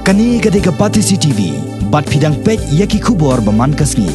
Kani gadega Patisi TV, bat pidang pej yaki kubor baman kasni.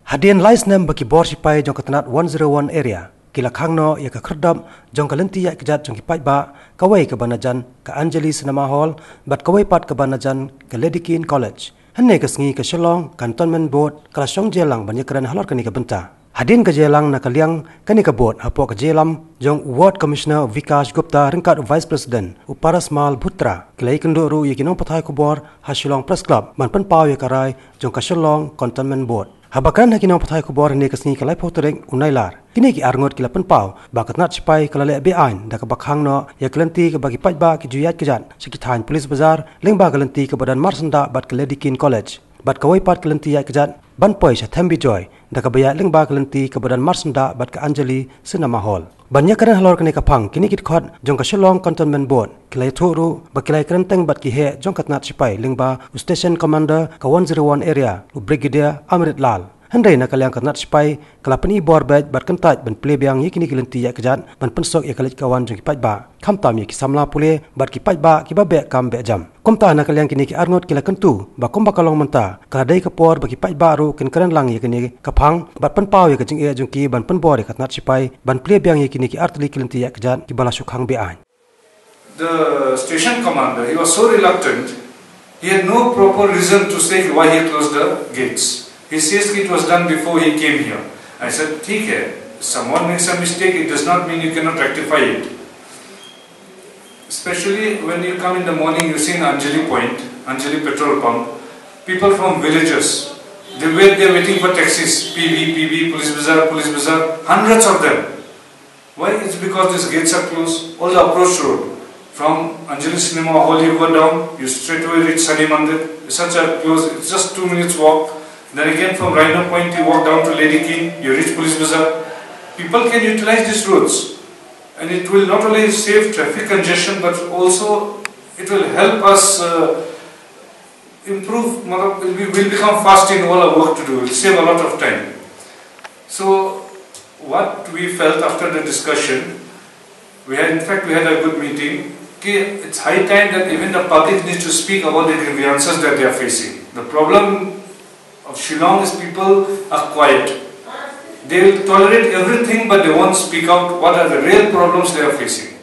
Hadian lais nem baki bor Shipai jong Tnat 101 area. Kila Khang no ya ka kherdam jong ka Lynti Ïaid kejat jong ki Paidbah kawai ka banajan ka Anjali Cinema Hall bat kawai pat ka banajan ka Lynti College. Hanne ka sngi ka Shillong Cantonment Board kala shong jelang banyak keran halor kani ka benta. Hadin ka jelang na kaliang kani ka board hapo ka jelam jong Ward Commissioner Vikas Gupta ringkat Vice President Uparas Mal Bhutra kilai kendo ru yakinong pathai ko bor ha Shillong Press Club man pen pau ya karai jong ka Shillong Cantonment Board. Habakan hakinong pathai ko bor ne ka sngi kalai potering unailar. Kini ki arngot kila penpau ba Tnat Shipai kala le beain da ka bakhang no ya Lynti ka bagi Paidbah ki Ïaid kejat sekitan polis bazar leng ba Lynti ka badan marsanda bat ka Lynti College bat ka wai pat Lynti Ïaid kejat ban poi sha thambi joy da ka baya leng ba Lynti ka badan marsanda bat ka Anjali Cinema Hall banyak karan halor kani ka phang kini kit khot jong ka Shillong Cantonment Board kilai thuru ba kilai kranteng bat ki he jong ka Tnat Shipai leng ba Station Commander ka 101 area Brigadier Amrit Lal Handai na kaliang Tnat Shipai kala pani bor baj bat kentaj ban ple biang yikini ki Lynti Ïaid kejat ban pensok ya kalit kawan jong ki Paidbah kham tam ki samla pule bat ki Paidbah ki ba be kam be jam komta na kaliang kini ki arngot kila kentu ba kom bakalong menta kala dai ka por ba ki Paidbah ru ken kran lang yakini ka phang bat pen pau ya ka jing e jong ki ban pen bor ka Tnat Shipai ban ple biang yakini ki artli ki Lynti Ïaid kejat ki bala Khang be an. The station commander, he was so reluctant, he had no proper reason to say why he closed the gates. He says it was done before he came here. I said, "ठीक है, someone makes a mistake, it does not mean you cannot rectify it." Especially when you come in the morning, you see in Anjali Point, Anjali petrol pump, people from villages, they wait there waiting for taxis, PB, police bazaar, hundreds of them. Why? It's because these gates are closed. All the approach road from Anjali Cinema Hall, you go down, you straight away reach Sani Mandir. It's such a close, it's just 2 minutes walk. Then again from Rhino Point you walk down to Lady King, you reach Police Bazaar. People can utilize these roads and it will not only save traffic congestion but also it will help us improve, we will become fast in all our work to do, it will save a lot of time. So what we felt after the discussion, in fact we had a good meeting. It's high time that even the public needs to speak about the grievances that they are facing. The problem of Shillong is people are quiet. They will tolerate everything but they won't speak out what are the real problems they are facing.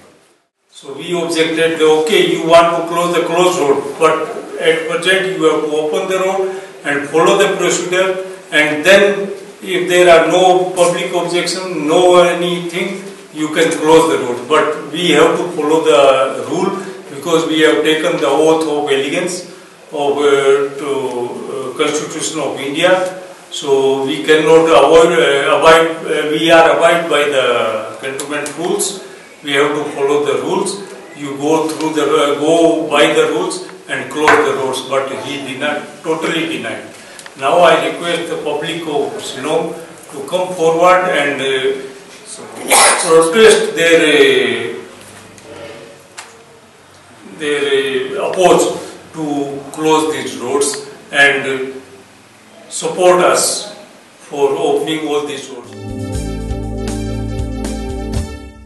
So we objected, okay, you want to close the closed road, but at present you have to open the road and follow the procedure, and then if there are no public objection, no anything, you can close the road. But we have to follow the rule because we have taken the oath of allegiance of Constitution of India, so we cannot we are abide by the cantonment rules. We have to follow the rules. You go through go by the rules and close the roads, but he totally denied. Now I request the public of Shillong to come forward and protest their oppose to close these roads and support us for opening all these roads.